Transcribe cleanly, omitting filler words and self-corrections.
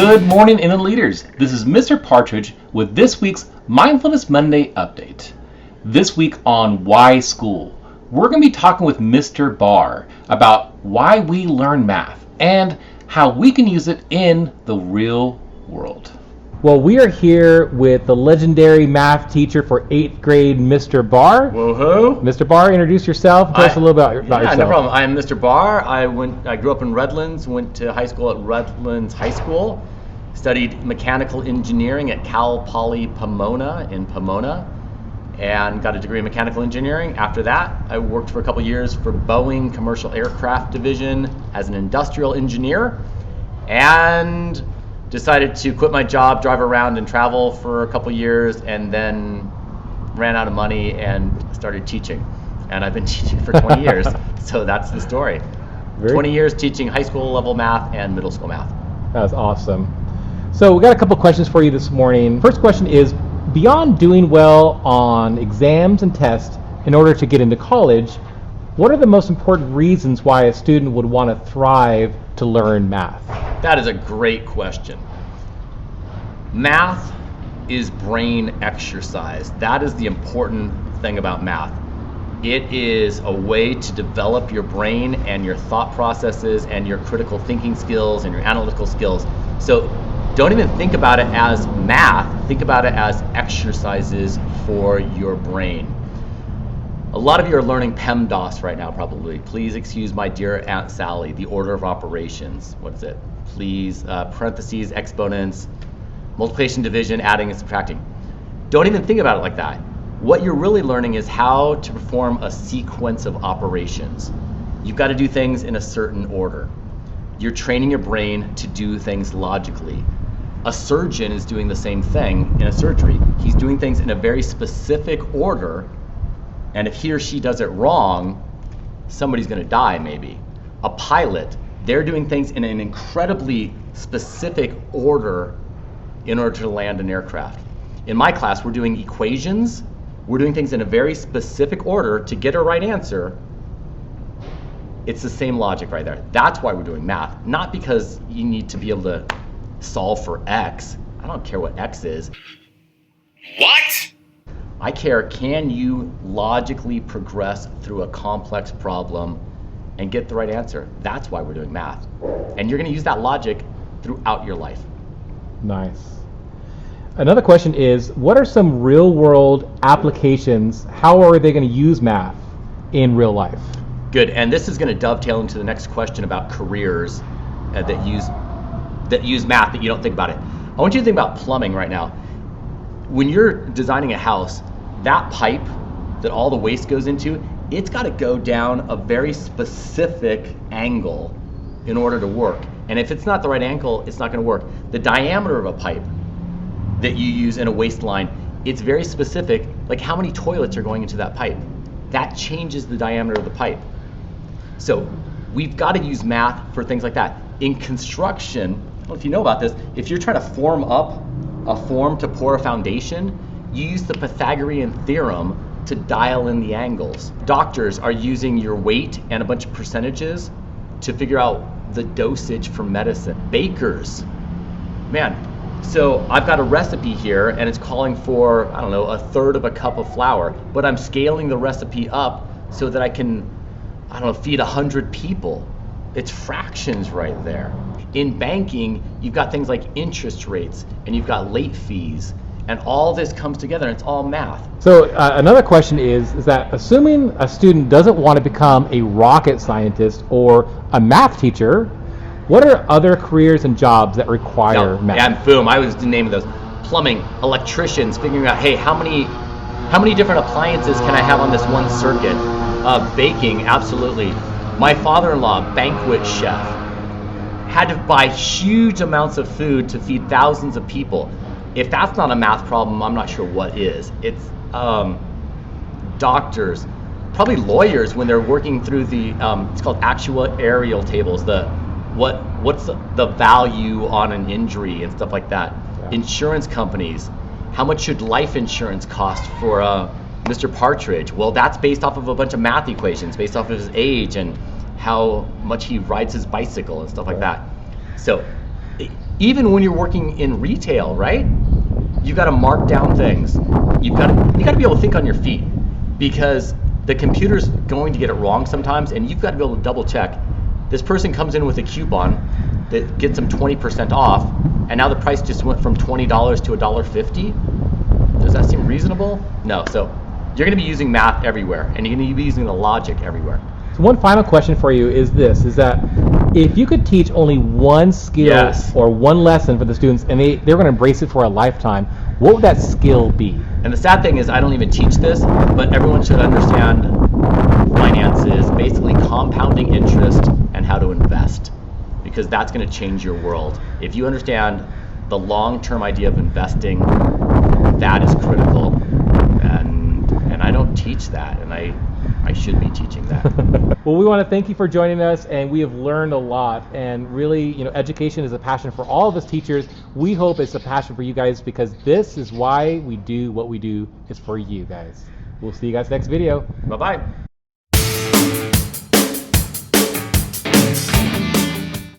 Good morning, Inland Leaders. This is Mr. Partridge with this week's Mindfulness Monday update. This week on Why School, we're going to be talking with Mr. Barr about why we learn math and how we can use it in the real world. Well, we are here with the legendary math teacher for 8th grade, Mr. Barr. Whoa-ho. Mr. Barr, introduce yourself. Tell us a little about yourself. Yeah, no problem. I'm Mr. Barr. I grew up in Redlands, went to high school at Redlands High School, studied mechanical engineering at Cal Poly Pomona in Pomona, and got a degree in mechanical engineering. After that, I worked for a couple years for Boeing Commercial Aircraft Division as an industrial engineer, and decided to quit my job, drive around and travel for a couple years, and then ran out of money and started teaching. And I've been teaching for 20 years, so that's the story. 20 years teaching high school level math and middle school math. That's awesome. So we got a couple questions for you this morning. First question is, beyond doing well on exams and tests in order to get into college, what are the most important reasons why a student would want to thrive to learn math? That is a great question. Math is brain exercise. That is the important thing about math. It is a way to develop your brain and your thought processes and your critical thinking skills and your analytical skills. So don't even think about it as math. Think about it as exercises for your brain. A lot of you are learning PEMDAS right now, probably. Please excuse my dear Aunt Sally, the order of operations. What is it? Please, parentheses, exponents, multiplication, division, adding, and subtracting. Don't even think about it like that. What you're really learning is how to perform a sequence of operations. You've got to do things in a certain order. You're training your brain to do things logically. A surgeon is doing the same thing in a surgery. He's doing things in a very specific order, and if he or she does it wrong, somebody's going to die maybe. A pilot, they're doing things in an incredibly specific order in order to land an aircraft. In my class, we're doing equations. We're doing things in a very specific order to get a right answer. It's the same logic right there. That's why we're doing math, not because you need to be able to solve for X. I don't care what X is. What? I care, can you logically progress through a complex problem and get the right answer? That's why we're doing math. And you're going to use that logic throughout your life. Nice. Another question is, what are some real-world applications? How are they going to use math in real life? Good, and this is going to dovetail into the next question about careers that use math that you don't think about it. I want you to think about plumbing right now. When you're designing a house, that pipe that all the waste goes into, it's got to go down a very specific angle in order to work. And if it's not the right angle, it's not going to work. The diameter of a pipe that you use in a waste line, it's very specific, like how many toilets are going into that pipe. That changes the diameter of the pipe. So we've got to use math for things like that. In construction, I don't know if you know about this, if you're trying to form up a form to pour a foundation, you use the Pythagorean theorem to dial in the angles. Doctors are using your weight and a bunch of percentages to figure out the dosage for medicine. Bakers, man, so I've got a recipe here and it's calling for, I don't know, 1/3 of a cup of flour, but I'm scaling the recipe up so that I can, I don't know, feed 100 people. It's fractions right there. In banking, you've got things like interest rates and you've got late fees, and all this comes together and it's all math. So another question is that assuming a student doesn't want to become a rocket scientist or a math teacher, what are other careers and jobs that require math? Yeah, boom, I was the name of those. Plumbing, electricians, figuring out, hey, how many different appliances can I have on this one circuit? Baking, absolutely. My father-in-law, banquet chef, had to buy huge amounts of food to feed thousands of people. If that's not a math problem, I'm not sure what is. It's doctors, probably lawyers when they're working through the, it's called actuarial tables, what's the value on an injury and stuff like that. Yeah. Insurance companies, how much should life insurance cost for Mr. Partridge? Well, that's based off of a bunch of math equations, based off of his age and how much he rides his bicycle and stuff like that. So even when you're working in retail, right? You've got to mark down things. You got to be able to think on your feet, because the computer's going to get it wrong sometimes, and you've got to be able to double check. This person comes in with a coupon that gets them 20% off, and now the price just went from $20 to $1.50. Does that seem reasonable? No. So you're going to be using math everywhere, and you're going to be using the logic everywhere. So one final question for you is this, is that if you could teach only one skill Yes. or one lesson for the students, and they're going to embrace it for a lifetime, what would that skill be? And the sad thing is, I don't even teach this, but everyone should understand finances, basically compounding interest, and how to invest, because that's going to change your world. If you understand the long-term idea of investing, that is critical. And I don't teach that, and I should be teaching that. Well, we want to thank you for joining us, and we have learned a lot. And really, education is a passion for all of us teachers. We hope it's a passion for you guys, because this is why we do what we do, is for you guys. We'll see you guys next video. Bye-bye.